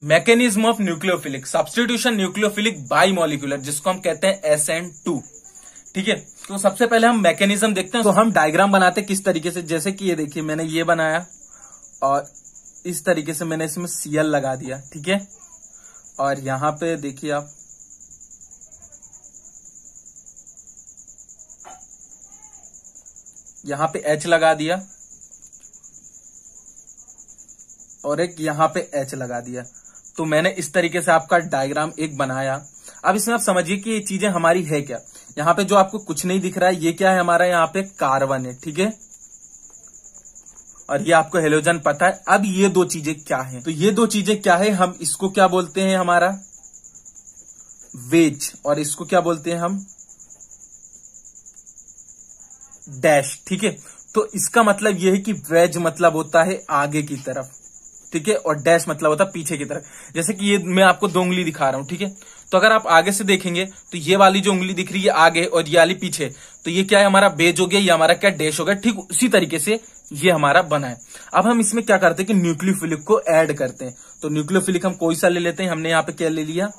Mechanism of nucleophilic substitution nucleophilic by molecular, जिसको हम कहते हैं SN2। ठीक है, तो सबसे पहले हम मैकेनिज्म देखते हैं। तो हम डायग्राम बनाते हैं किस तरीके से, जैसे कि ये देखिए मैंने ये बनाया और इस तरीके से मैंने इसमें Cl लगा दिया। ठीक है, और यहां पे देखिए आप यहां पे H लगा दिया और एक यहां पे H लगा दिया। तो मैंने इस तरीके से आपका डायग्राम एक बनाया। अब इसमें आप समझिए कि ये चीजें हमारी है क्या। यहाँ पे जो आपको कुछ नहीं दिख रहा है ये क्या है, हमारा यहाँ पे कार्बन है। ठीक है, और ये आपको हेलोजन पता है। अब ये दो चीजें क्या है, तो ये दो चीजें क्या है, हम इसको क्या बोलते हैं, हमारा वेज, और इसको क्या बोलते हैं हम डैश। ठीक है, तो इसका मतलब ये है कि वेज मतलब होता है आगे की तरफ, ठीक है, और डैश मतलब होता है पीछे की तरफ। जैसे कि ये मैं आपको 2 उंगली दिखा रहा हूं। ठीक है, तो अगर आप आगे से देखेंगे तो ये वाली जो उंगली दिख रही है आगे और ये वाली पीछे, तो ये क्या है, हमारा बेज हो गया, ये हमारा क्या डैश हो गया। ठीक उसी तरीके से ये हमारा बना है। अब हम इसमें क्या करते हैं कि न्यूक्लियोफिलिक को ऐड करते हैं। तो न्यूक्लियोफिलिक हम कोई सा ले लेते हैं, हमने यहाँ पे क्या ले लिया,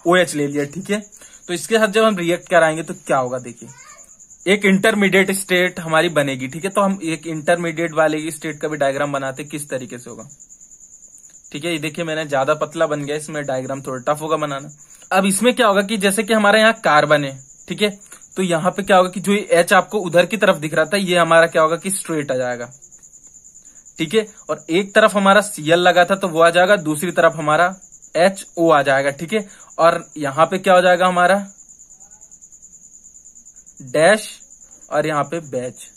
OH ले लिया। ठीक है, तो इसके साथ जब हम रिएक्ट कराएंगे तो क्या होगा, देखिए एक इंटरमीडिएट स्टेट हमारी बनेगी। ठीक है, तो हम एक इंटरमीडिएट वाले स्टेट का भी डायग्राम बनाते किस तरीके से होगा। ठीक है, ये देखिए मैंने ज्यादा पतला बन गया, इसमें डायग्राम थोड़ा टफ होगा बनाना। अब इसमें क्या होगा कि जैसे कि हमारे यहाँ कार्बन है। ठीक है, तो यहाँ पे क्या होगा कि जो ये H आपको उधर की तरफ दिख रहा था ये हमारा क्या होगा कि स्ट्रेट आ जाएगा। ठीक है, और एक तरफ हमारा Cl लगा था तो वो आ जाएगा, दूसरी तरफ हमारा HO आ जाएगा। ठीक है, और यहाँ पे क्या हो जाएगा, हमारा डैश और यहाँ पे बैच।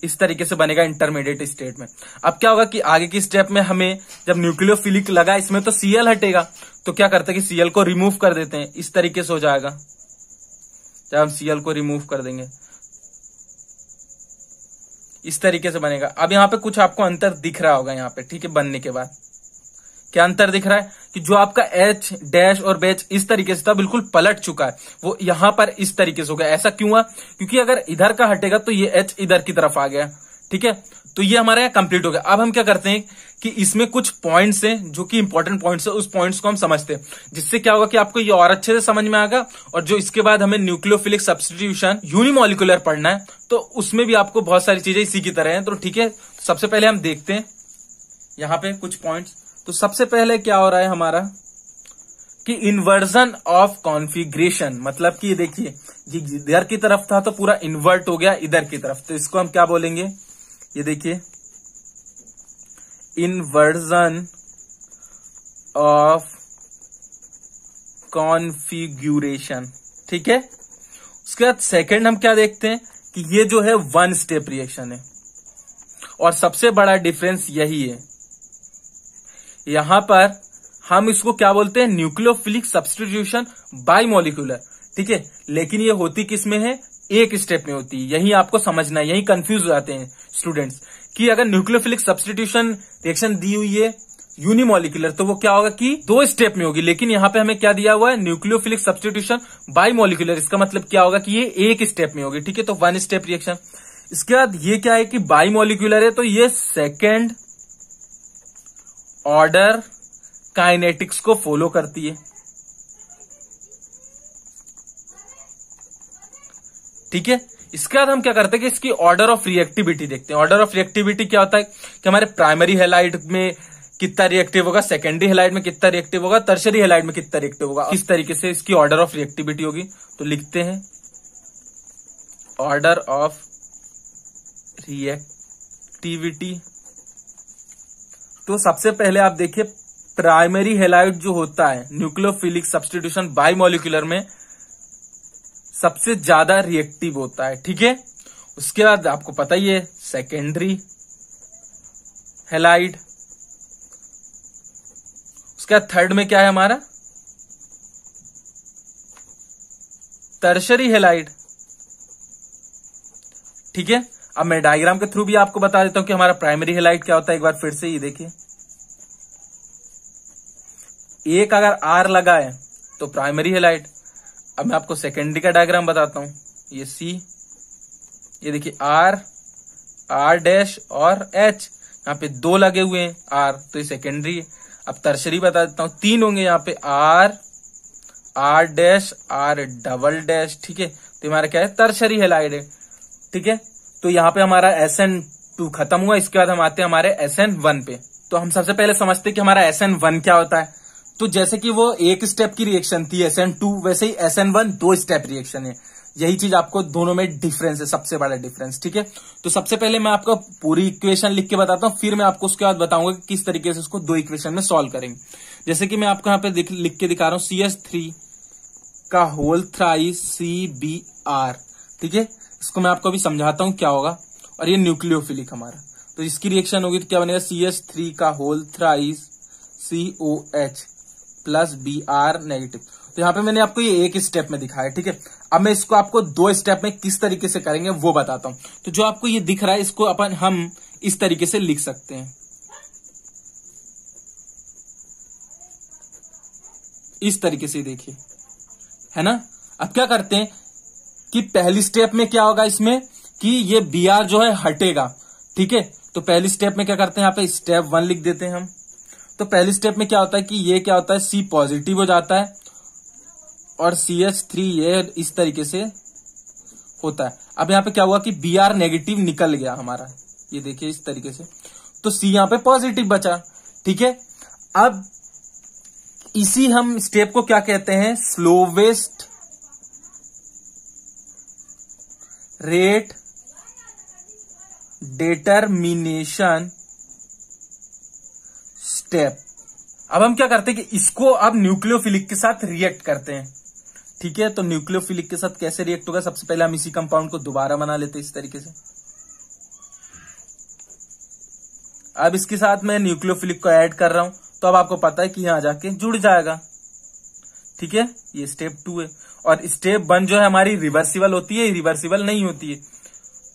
इस तरीके से बनेगा इंटरमीडिएट स्टेट में। अब क्या होगा कि आगे की स्टेप में हमें जब न्यूक्लियोफिलिक लगा इसमें तो Cl हटेगा, तो क्या करते हैं कि Cl को रिमूव कर देते हैं। इस तरीके से हो जाएगा, जब हम Cl को रिमूव कर देंगे इस तरीके से बनेगा। अब यहाँ पे कुछ आपको अंतर दिख रहा होगा यहाँ पे। ठीक है, बनने के बाद क्या अंतर दिख रहा है कि जो आपका H डैश और बैच इस तरीके से था बिल्कुल पलट चुका है, वो यहां पर इस तरीके से हो गया। ऐसा क्यों हुआ, क्योंकि अगर इधर का हटेगा तो ये H इधर की तरफ आ गया। ठीक है, तो ये हमारा यहाँ कंप्लीट हो गया। अब हम क्या करते हैं कि इसमें कुछ पॉइंट्स हैं जो कि इंपॉर्टेंट पॉइंट्स है, उस पॉइंट्स को हम समझते हैं, जिससे क्या होगा कि आपको ये और अच्छे से समझ में आएगा। और जो इसके बाद हमें न्यूक्लियोफिलिक सब्स्टिट्यूशन यूनिमॉलिक्यूलर पढ़ना है तो उसमें भी आपको बहुत सारी चीजें इसी की तरह हैं। तो ठीक है, सबसे पहले हम देखते हैं यहाँ पे कुछ पॉइंट्स। तो सबसे पहले क्या हो रहा है हमारा कि इन्वर्जन ऑफ कॉन्फ़िगरेशन, मतलब कि ये देखिए ये इधर की तरफ था तो पूरा इन्वर्ट हो गया इधर की तरफ, तो इसको हम क्या बोलेंगे, ये देखिए इन्वर्जन ऑफ कॉन्फ़िगरेशन। ठीक है, उसके बाद सेकंड हम क्या देखते हैं कि ये जो है 1 स्टेप रिएक्शन है, और सबसे बड़ा डिफरेंस यही है, यहां पर हम इसको क्या बोलते हैं, न्यूक्लियोफिलिक सब्स्टिट्यूशन बाई मॉलिक्यूलर। ठीक है, लेकिन ये होती किस में है, एक स्टेप में होती है। यही आपको समझना है, यही कंफ्यूज हो जाते हैं स्टूडेंट्स कि अगर न्यूक्लियोफिलिक सब्स्टिट्यूशन रिएक्शन दी हुई है यूनिमॉलिक्यूलर तो वो क्या होगा कि 2 स्टेप में होगी, लेकिन यहां पे हमें क्या दिया हुआ है, न्यूक्लियोफिलिक सब्स्टिट्यूशन बाई मॉलिक्यूलर। इसका मतलब क्या होगा कि ये एक स्टेप में होगी। ठीक है, तो 1 स्टेप रिएक्शन। इसके बाद ये क्या है कि बाई मॉलिक्यूलर है, तो ये सेकेंड ऑर्डर काइनेटिक्स को फॉलो करती है। ठीक है, इसके बाद हम क्या करते हैं कि इसकी ऑर्डर ऑफ रिएक्टिविटी देखते हैं। ऑर्डर ऑफ रिएक्टिविटी क्या होता है कि हमारे प्राइमरी हैलाइड में कितना रिएक्टिव होगा, सेकेंडरी हैलाइड में कितना रिएक्टिव होगा, टर्शियरी हैलाइड में कितना रिएक्टिव होगा, किस तरीके से इसकी ऑर्डर ऑफ रिएक्टिविटी होगी। तो लिखते हैं ऑर्डर ऑफ रिएक्टिविटी। तो सबसे पहले आप देखिए प्राइमरी हैलाइड जो होता है न्यूक्लियोफिलिक सब्स्टिट्यूशन बाई मॉलिक्यूलर में सबसे ज्यादा रिएक्टिव होता है। ठीक है, उसके बाद आपको पता ही है सेकेंडरी हैलाइड। उसके बाद थर्ड में क्या है हमारा, टर्शियरी हैलाइड। ठीक है, अब मैं डायग्राम के थ्रू भी आपको बता देता हूं कि हमारा प्राइमरी हैलाइड क्या होता है। एक बार फिर से ये देखिए, एक अगर R लगा है तो प्राइमरी हैलाइड। अब मैं आपको सेकेंडरी का डायग्राम बताता हूं, ये C, ये देखिए R डैश और H, यहाँ पे 2 लगे हुए हैं R, तो ये सेकेंडरी है। अब टर्शरी बता देता हूं, 3 होंगे यहाँ पे, R dash R double dash, ठीक है। तो हमारा क्या है, टर्शरी हैलाइड है, ठीक है। तो यहाँ पे हमारा SN2 खत्म हुआ। इसके बाद हम आते हैं हमारे SN1 पे। तो हम सबसे पहले समझते हैं कि हमारा SN1 क्या होता है। तो जैसे कि वो एक स्टेप की रिएक्शन थी SN2, वैसे ही SN1 2 स्टेप रिएक्शन है। यही चीज आपको दोनों में डिफरेंस है, सबसे बड़ा डिफरेंस, ठीक है। तो सबसे पहले मैं आपको पूरी इक्वेशन लिख के बताता हूँ, फिर मैं आपको उसके बाद बताऊंगा कि किस तरीके से उसको 2 इक्वेशन में सॉल्व करेंगे। जैसे कि मैं आपको यहाँ पे लिख के दिखा रहा हूँ, CH3 का होल थ्राइस CBr, ठीक है। इसको मैं आपको अभी समझाता हूँ क्या होगा। और ये न्यूक्लियोफिलिक हमारा, तो इसकी रिएक्शन होगी तो क्या बनेगा, CH3 का whole thrice COH plus Br negative. तो यहाँ पे मैंने आपको ये एक स्टेप में दिखाया, ठीक है। अब मैं इसको आपको 2 स्टेप में किस तरीके से करेंगे वो बताता हूं। तो जो आपको ये दिख रहा है, इसको अपन हम इस तरीके से लिख सकते हैं, इस तरीके से देखिए, है ना। अब क्या करते हैं कि पहली स्टेप में क्या होगा इसमें कि ये Br जो है हटेगा, ठीक है। तो पहली स्टेप में क्या करते हैं, यहाँ पे स्टेप 1 लिख देते हैं हम। तो पहली स्टेप में क्या होता है कि ये क्या होता है, C पॉजिटिव हो जाता है और CH3 ये इस तरीके से होता है। अब यहाँ पे क्या हुआ कि Br नेगेटिव निकल गया हमारा, ये देखिए इस तरीके से। तो C यहाँ पे पॉजिटिव बचा, ठीक है। अब इसी हम स्टेप को क्या कहते हैं, स्लोवेस्ट रेट डिटर्मिनेशन स्टेप। अब हम क्या करते हैं कि इसको अब न्यूक्लियोफिलिक के साथ रिएक्ट करते हैं, ठीक है। तो न्यूक्लियोफिलिक के साथ कैसे रिएक्ट होगा, सबसे पहले हम इसी कंपाउंड को दोबारा बना लेते हैं इस तरीके से। अब इसके साथ मैं न्यूक्लियोफिलिक को ऐड कर रहा हूं, तो अब आपको पता है कि यहां जाके जुड़ जाएगा, ठीक है। ये स्टेप 2 है। और स्टेप 1 जो है हमारी रिवर्सिबल होती है, रिवर्सिबल नहीं होती है।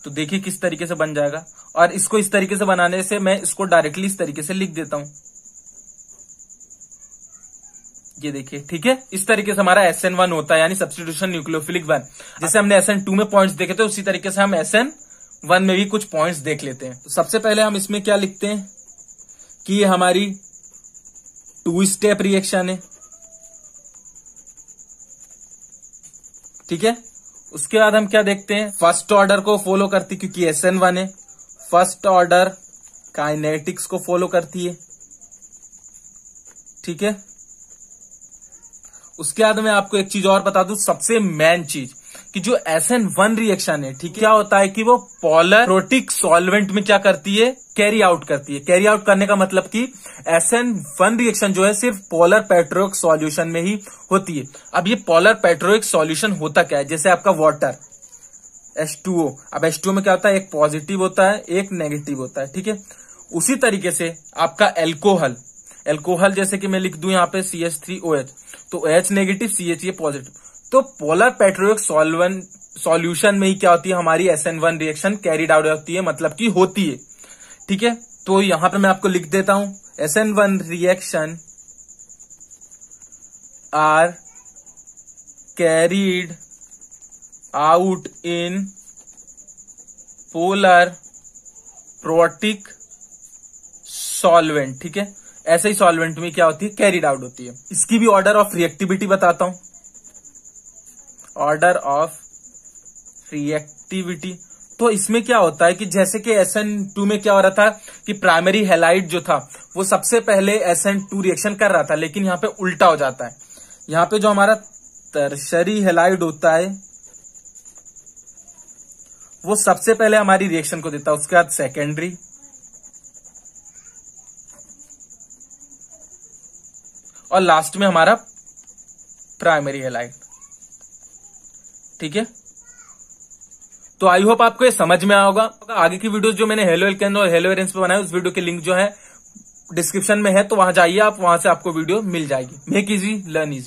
तो देखिए किस तरीके से बन जाएगा। और इसको इस तरीके से बनाने से मैं इसको डायरेक्टली इस तरीके से लिख देता हूं, ये देखिए, ठीक है। इस तरीके से हमारा SN1 होता है, यानी सब्स्टिट्यूशन न्यूक्लियोफिलिक 1। जैसे हमने SN2 में पॉइंट्स देखे थे, उसी तरीके से हम SN1 में भी कुछ पॉइंट्स देख लेते हैं। तो सबसे पहले हम इसमें क्या लिखते हैं कि ये हमारी 2 स्टेप रिएक्शन है, ठीक है। उसके बाद हम क्या देखते हैं, फर्स्ट ऑर्डर को फॉलो करती, क्योंकि SN1 है, फर्स्ट ऑर्डर काइनेटिक्स को फॉलो करती है, ठीक है। उसके बाद मैं आपको एक चीज और बता दूं, सबसे मेन चीज कि जो SN1 रिएक्शन है, ठीक है, क्या होता है कि वो पोलर प्रोटिक सॉल्वेंट में क्या करती है, कैरी आउट करती है। कैरी आउट करने का मतलब कि SN1 रिएक्शन जो है सिर्फ पोलर पेट्रोइक सॉल्यूशन में ही होती है। अब ये पोलर पेट्रोइक सॉल्यूशन होता क्या है, जैसे आपका वाटर H2O। अब H2O में क्या होता है, एक पॉजिटिव होता है, एक नेगेटिव होता है, ठीक है। उसी तरीके से आपका एल्कोहल जैसे कि मैं लिख दूं यहाँ पे CH3OH, तो OH नेगेटिव, CH ये पॉजिटिव। तो पोलर पेट्रोइक सॉल्यूशन में ही क्या होती है, हमारी SN1 रिएक्शन कैरीड आउट होती है, मतलब कि होती है, ठीक है। तो यहां पे मैं आपको लिख देता हूं, SN1 reaction are carried out in polar protic solvent, ठीक है। ऐसे ही सॉल्वेंट में क्या होती है, कैरीड आउट होती है। इसकी भी ऑर्डर ऑफ रिएक्टिविटी बताता हूं, ऑर्डर ऑफ रिएक्टिविटी। तो इसमें क्या होता है कि जैसे कि SN2 में क्या हो रहा था कि प्राइमरी हैलाइड जो था वो सबसे पहले SN2 रिएक्शन कर रहा था, लेकिन यहाँ पे उल्टा हो जाता है। यहाँ पे जो हमारा टर्शरी हैलाइड होता है वो सबसे पहले हमारी रिएक्शन को देता है, उसके बाद सेकेंडरी, और लास्ट में हमारा प्राइमरी हैलाइड, ठीक है। तो आई होप आपको ये समझ में आया होगा। आगे की वीडियोस जो मैंने हेलो एल्केन और हेलो एरेंस पे बनाए, उस वीडियो के लिंक जो है डिस्क्रिप्शन में है, तो वहां जाइए आप, वहां से आपको वीडियो मिल जाएगी। Make easy learn easy.